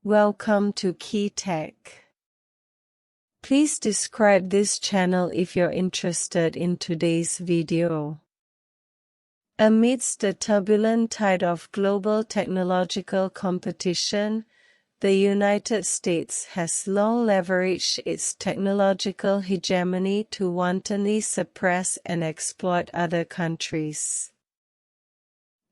Welcome to Key Tech. Please describe this channel if you're interested in today's video. Amidst the turbulent tide of global technological competition, the United States has long leveraged its technological hegemony to wantonly suppress and exploit other countries.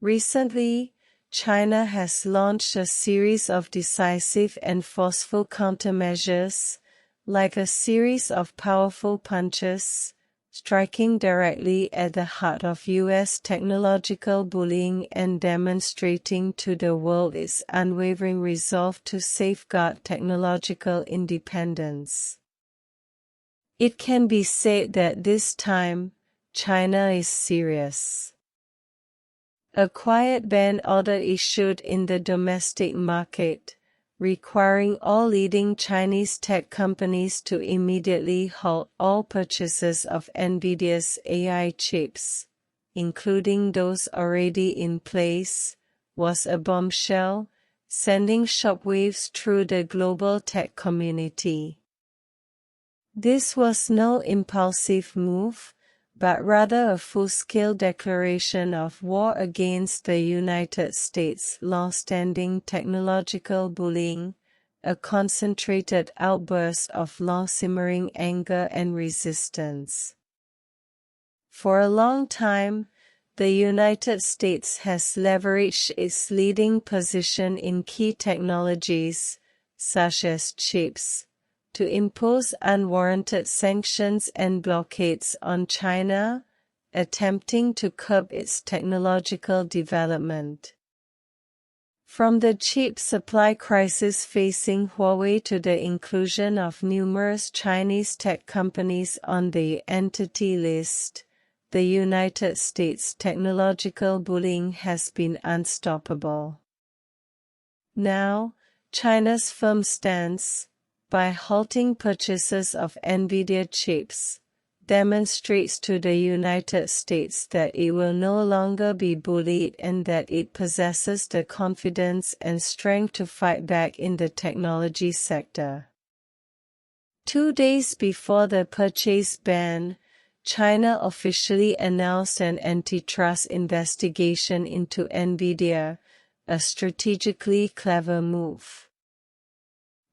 Recently, China has launched a series of decisive and forceful countermeasures, like a series of powerful punches, striking directly at the heart of U.S. technological bullying and demonstrating to the world its unwavering resolve to safeguard technological independence. It can be said that this time, China is serious. A quiet ban order issued in the domestic market, requiring all leading Chinese tech companies to immediately halt all purchases of Nvidia's AI chips, including those already in place, was a bombshell, sending shockwaves through the global tech community. This was no impulsive move, but rather a full-scale declaration of war against the United States' long-standing technological bullying, a concentrated outburst of long-simmering anger and resistance. For a long time, the United States has leveraged its leading position in key technologies, such as chips, to impose unwarranted sanctions and blockades on China, attempting to curb its technological development. From the chip supply crisis facing Huawei to the inclusion of numerous Chinese tech companies on the Entity List, the United States' technological bullying has been unstoppable. Now, China's firm stance, by halting purchases of Nvidia chips, demonstrates to the United States that it will no longer be bullied and that it possesses the confidence and strength to fight back in the technology sector. 2 days before the purchase ban, China officially announced an antitrust investigation into Nvidia, a strategically clever move.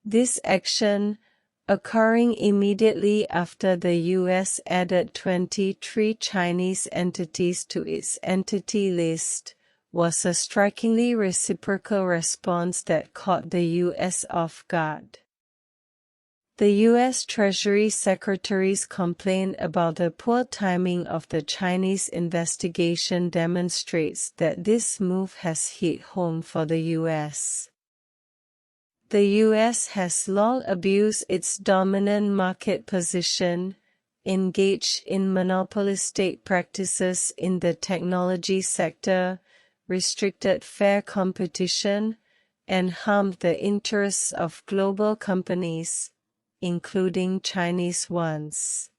This action, occurring immediately after the U.S. added 23 Chinese entities to its entity list, was a strikingly reciprocal response that caught the U.S. off guard. The U.S. Treasury Secretary's complaint about the poor timing of the Chinese investigation demonstrates that this move has hit home for the U.S. The U.S. has long abused its dominant market position, engaged in monopolistic practices in the technology sector, restricted fair competition, and harmed the interests of global companies, including Chinese ones.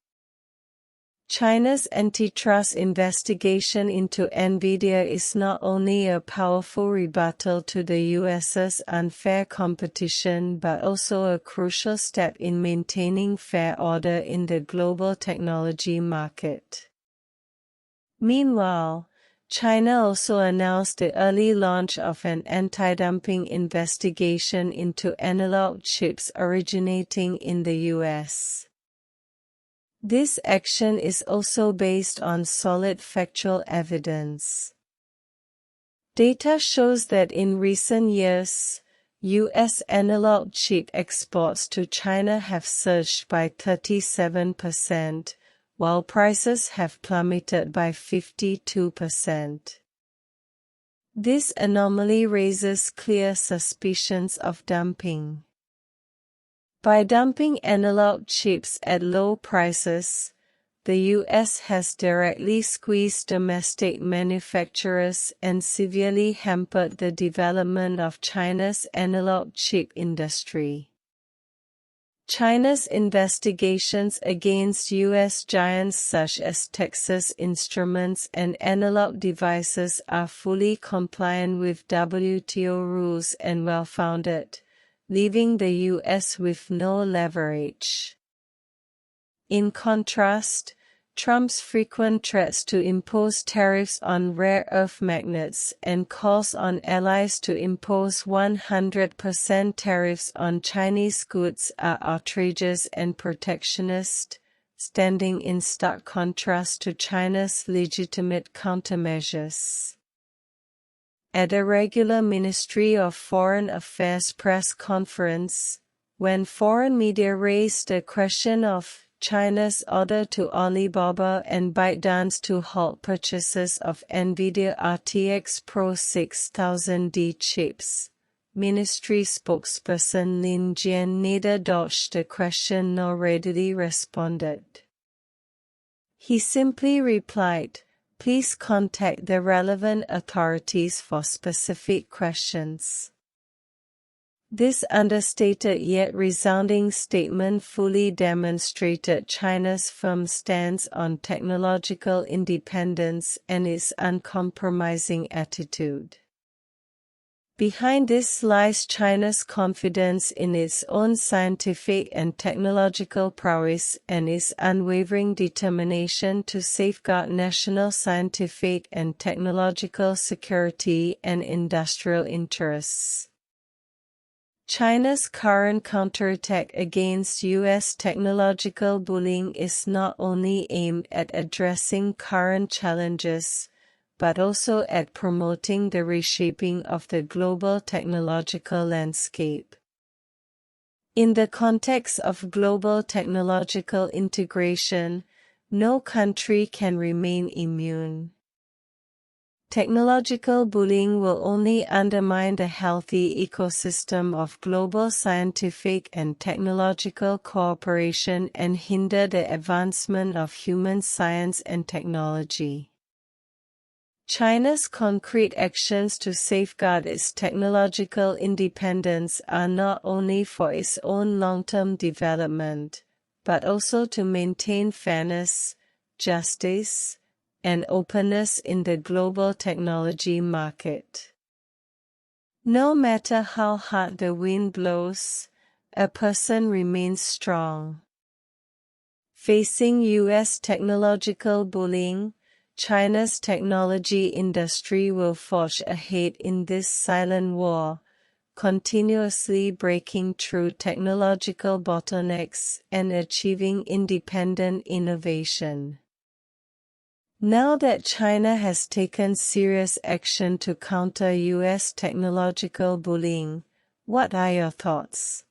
China's antitrust investigation into Nvidia is not only a powerful rebuttal to the U.S.'s unfair competition but also a crucial step in maintaining fair order in the global technology market. Meanwhile, China also announced the early launch of an anti-dumping investigation into analog chips originating in the U.S. This action is also based on solid factual evidence. Data shows that in recent years, U.S. analog chip exports to China have surged by 37%, while prices have plummeted by 52%. This anomaly raises clear suspicions of dumping. By dumping analog chips at low prices, the U.S. has directly squeezed domestic manufacturers and severely hampered the development of China's analog chip industry. China's investigations against U.S. giants such as Texas Instruments and Analog Devices are fully compliant with WTO rules and well-founded, leaving the US with no leverage. In contrast, Trump's frequent threats to impose tariffs on rare earth magnets and calls on allies to impose 100% tariffs on Chinese goods are outrageous and protectionist, standing in stark contrast to China's legitimate countermeasures. At a regular Ministry of Foreign Affairs press conference, when foreign media raised the question of China's order to Alibaba and ByteDance to halt purchases of Nvidia RTX Pro 6000D chips, Ministry spokesperson Lin Jian neither dodged the question nor readily responded. He simply replied, "Please contact the relevant authorities for specific questions." This understated yet resounding statement fully demonstrated China's firm stance on technological independence and its uncompromising attitude. Behind this lies China's confidence in its own scientific and technological prowess and its unwavering determination to safeguard national scientific and technological security and industrial interests. China's current counterattack against U.S. technological bullying is not only aimed at addressing current challenges, but also at promoting the reshaping of the global technological landscape. In the context of global technological integration, no country can remain immune. Technological bullying will only undermine the healthy ecosystem of global scientific and technological cooperation and hinder the advancement of human science and technology. China's concrete actions to safeguard its technological independence are not only for its own long-term development, but also to maintain fairness, justice, and openness in the global technology market. No matter how hard the wind blows, a person remains strong. Facing U.S. technological bullying, China's technology industry will forge ahead in this silent war, continuously breaking through technological bottlenecks and achieving independent innovation. Now that China has taken serious action to counter U.S. technological bullying, what are your thoughts?